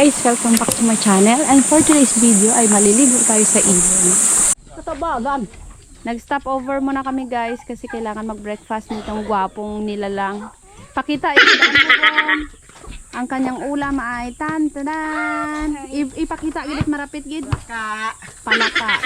guys, welcome back to my channel, and for today's video ay maliligo tayo sa ilog. Katabagan. Nag-stop over muna kami guys kasi kailangan mag-breakfast nitong gwapong nilalang. Pakita yung ang kanyang ulam ay tan-tadan. Ipakita gid marapit gid. Palaka.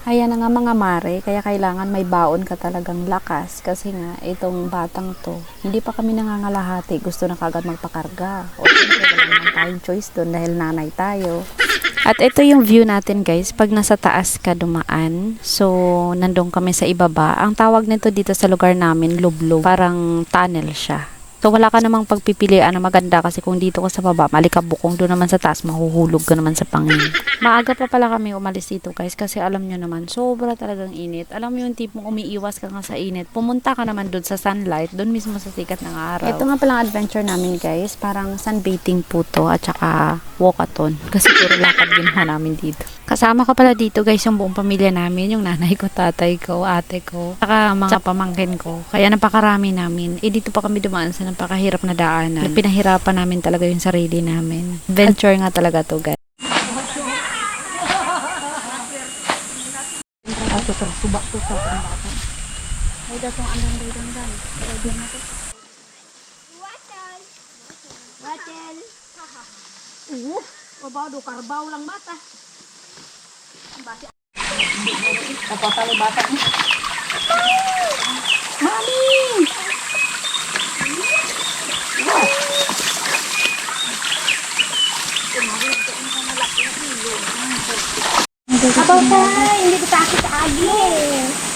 Ayan na nga mga mare, kaya kailangan may baon ka talagang lakas kasi nga itong batang to, hindi pa kami nangangalahati, gusto na kagad magpakarga. O siyempre wala naman tayong choice doon dahil nanay tayo. At ito yung view natin guys, pag nasa taas ka dumaan, so nandun kami sa ibaba. Ang tawag nito dito sa lugar namin, lublob, parang tunnel siya. So wala ka namang pagpipilian na maganda kasi kung dito ka sa baba, malikabukong doon naman sa taas, mahuhulog ka naman sa pangin. Maaga pa pala kami umalis dito guys kasi alam nyo naman, sobra talagang init. Alam mo yung tipong umiiwas ka nga sa init, pumunta ka naman doon sa sunlight, doon mismo sa sikat ng araw. Ito nga palang adventure namin guys, parang sunbathing po to at saka walkathon kasi puro lakad ginawa namin dito. Kasama ka pala dito guys yung buong pamilya namin, yung nanay ko, tatay ko, ate ko, saka mga pamangkin ko. Kaya napakarami namin. Dito pa kami dumaan sa napakahirap na daanan. Pinahirapan namin talaga yung sarili namin. Venture nga talaga to guys. Subak to sa bata. Ay, datong andang daydan. Watel. Babado karbaw lang bata. Bata. Kapatalo bata ni. Mami! Abaw tayo, hindi kita akit agi.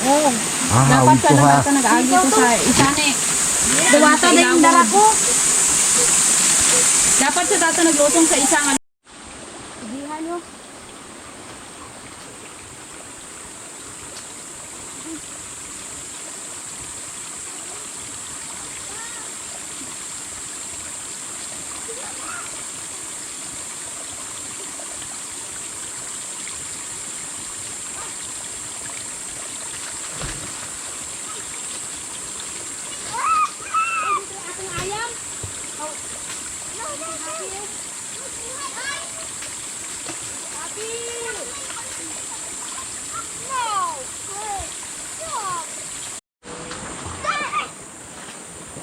Oh. Dapat ka naman ito nag-agi ko sa isa ni. Dawata na yung dala ko. Dapat sa data naglutong sa isang Dihan mo.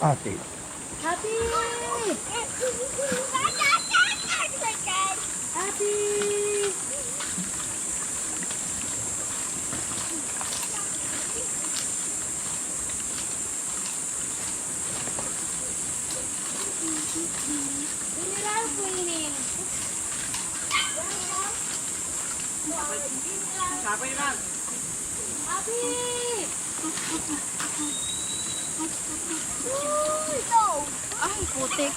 Ate. Happy! Happy! Mineral cleaning. Happy! Ay, putik.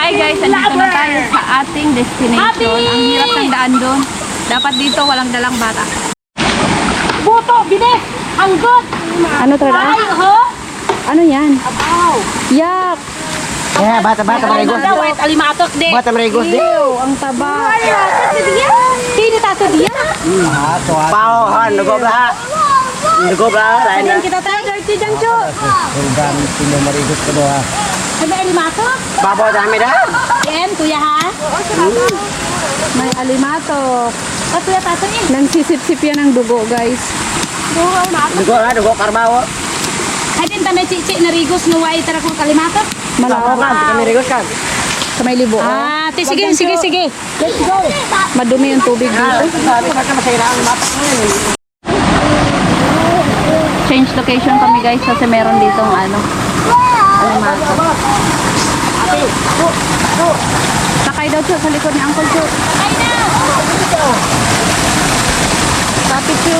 Hi guys, andito na tayo sa ating destination. Ang hirap ng daan doon. Dapat dito walang dalang bata. Buto, bilis! Hanggot! Ano talaga? Ay, ho! Ano yan? Abaw! Yak! Yeah, bata marigos. Wait, alimatok de. Bata marigos di. Ang taba. Sino tato dia? Pao han nugo bla. Nugo bla lain na. Kita tayo, dirty dyan, Chu. Urban sino marigos ko do ha. Sabi alimatok? Babo dami da. Yan, kuya ha? May alimatok. O, kuya tato niya. Nagsisip-sip yan ng dugo guys. Nugo karbawo. Ay, din tamay chichi na rigos no way tara kong kalimatok. Babo Malabo. kan kami rigos kan. Sa may libo. Ah, te, sige. Let's go. Madumi yung tubig dito. Sabi ka masira ang mata ngayon. Change location kami guys kasi meron ditong ano. Alimatok. Sakay daw siya sa likod ni Uncle Chu. Ay na! Papi Chu.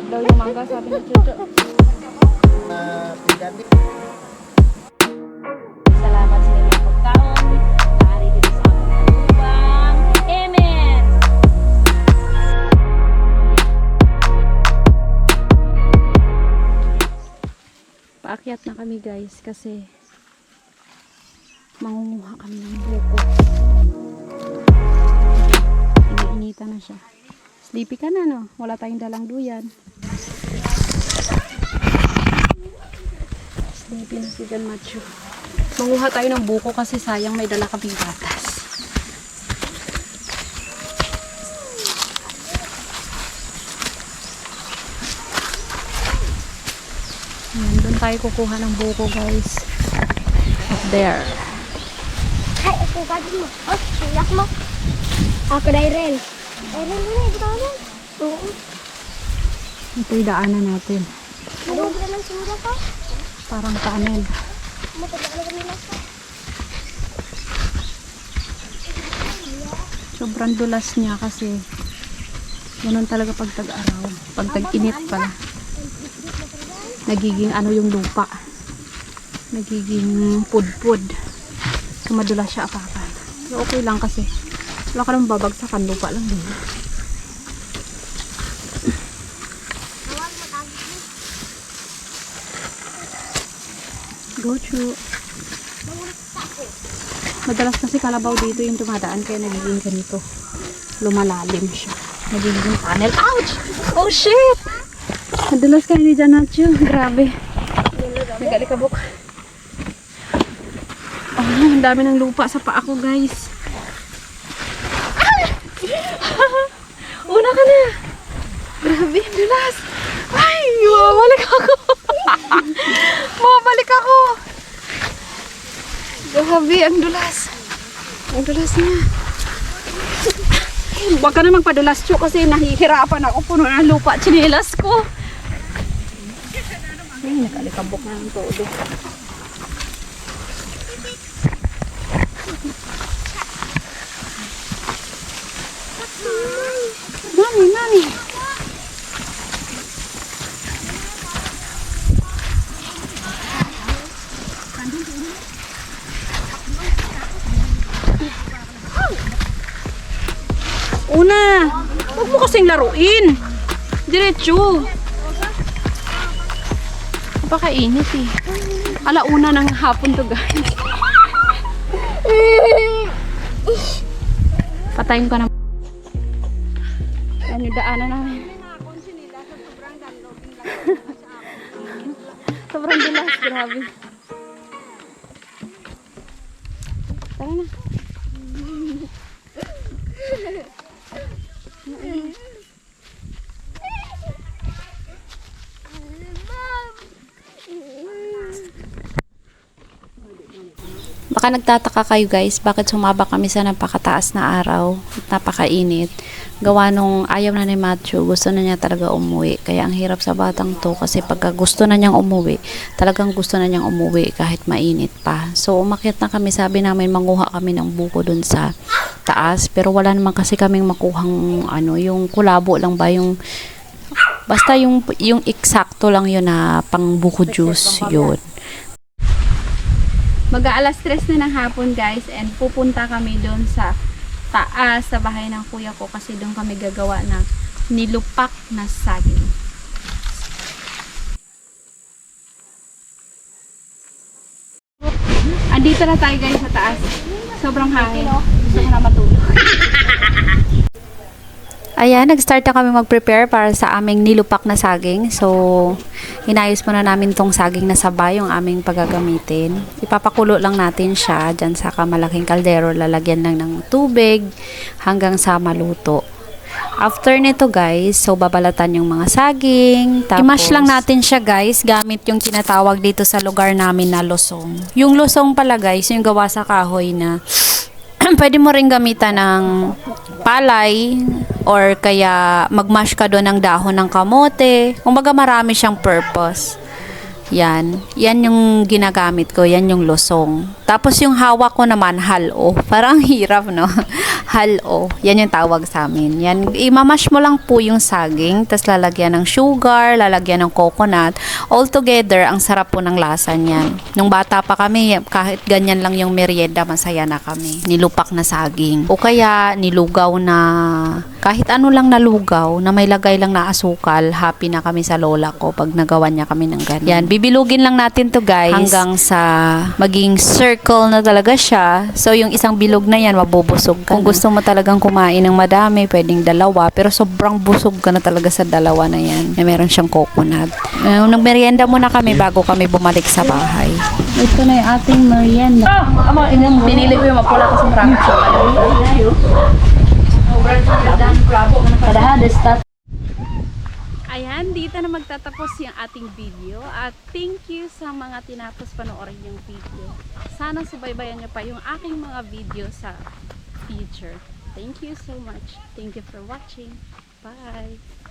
daw yung mangga, sabi ni Chucho. Salamat sa inyong pagkaon. Dari dito sa aming lubang. Amen! Paakyat na kami guys kasi mangunguha kami ng buko. Iniinita na siya. Sleepy ka na no? Wala tayong dalang duyan. Sleepy na si John Macho. Manguha tayo ng buko kasi sayang may dala kaming gatas. Ayan, doon tayo kukuha ng buko guys. Up there. Ay, ako kagad mo. Oh, siyak mo. Ako na Irel. Irel, ito na. Oo. Ito yung daanan natin. Ano ba lang sura ka? Parang tunnel. Matagal ka nila ka. Sobrang dulas niya kasi ganun talaga pag tag-araw. Pag tag-init pala. Nagiging ano yung lupa. Nagiging pudpud. So madulas siya apakan. So okay lang kasi wala ka nang babagsakan, lupa lang din. Go through. Madalas kasi kalabaw dito yung dumadaan kaya nagiging ganito. Lumalalim siya. Nagiging tunnel. Ouch! Oh shit! Madalas kayo ni Janacho. Grabe. Nagalikabok. Oh, ang dami ng lupa sa paa ko guys. Una ka na. Grabe, ang dulas. Ay, mababalik ako. Mababalik ako. Grabe, ang dulas. Ang dulas niya. Huwag ka na magpadulas, Chu, kasi nahihirapan ako. Puno ng lupa, chinilas ko. Ay, nakalikabok na ng todo. Mami, mami. Una, huwag mo kasing laruin. Diretso. Napakainit eh. Alauna ng hapon to guys. Patayin ko na. Yan yung daanan namin. Sobrang dulas, grabe. Tara na. Baka nagtataka kayo guys, bakit sumaba kami sa napakataas na araw at napakainit. Gawa nung ayaw na ni Matthew, gusto na niya talaga umuwi. Kaya ang hirap sa batang to kasi pagka gusto na niyang umuwi, talagang gusto na niyang umuwi kahit mainit pa. So umakyat na kami, sabi namin manguha kami ng buko dun sa taas. Pero wala naman kasi kaming makuhang ano, yung kulabo lang ba, yung basta yung eksakto lang yun na pang buko juice yun. Mag-aalas 3 na ng hapon guys and pupunta kami doon sa taas sa bahay ng kuya ko kasi doon kami gagawa ng nilupak na saging. Andito na tayo guys sa taas. Sobrang hangin. Gusto ko na matulog. Ayan, nag-start na kami mag-prepare para sa aming nilupak na saging. So, inayos muna namin tong saging na sabay, yung aming paggagamitin. Ipapakulo lang natin siya dyan sa malaking kaldero. Lalagyan lang ng tubig hanggang sa maluto. After nito guys, so babalatan yung mga saging. Tapos, i-mash lang natin siya guys, gamit yung tinatawag dito sa lugar namin na losong. Yung losong pala guys, yung gawa sa kahoy na pwede mo rin gamitan ng palay or kaya mag-mash ka doon ng dahon ng kamote. Kumbaga marami siyang purpose. Yan. Yan yung ginagamit ko. Yan yung lusong. Tapos yung hawak ko naman, halo. Parang hirap, no? Halo. Yan yung tawag sa amin. Yan. Imamash mo lang po yung saging. Tapos lalagyan ng sugar, lalagyan ng coconut. All together, ang sarap po ng lasa niyan. Nung bata pa kami, kahit ganyan lang yung merienda, masaya na kami. Nilupak na saging. O kaya, nilugaw na, kahit ano lang nalugaw, na may lagay lang na asukal, happy na kami sa lola ko pag nagawa niya kami ng ganyan. Yan, bibilugin lang natin to guys hanggang sa maging circle na talaga siya. So yung isang bilog na yan, mabubusog ka. Kung gusto mo talagang kumain ng madami, pwedeng dalawa, pero sobrang busog ka na talaga sa dalawa na yan. Meron siyang coconut. Nagmerienda muna kami bago kami bumalik sa bahay. Ito na yung ating merienda. Binili ko yung mapula kasi marami siya. Ayan, dito na magtatapos yung ating video at thank you sa mga tinapos panoorin yung video. Sana subaybayan nyo pa yung aking mga video sa future. Thank you so much. Thank you for watching. Bye!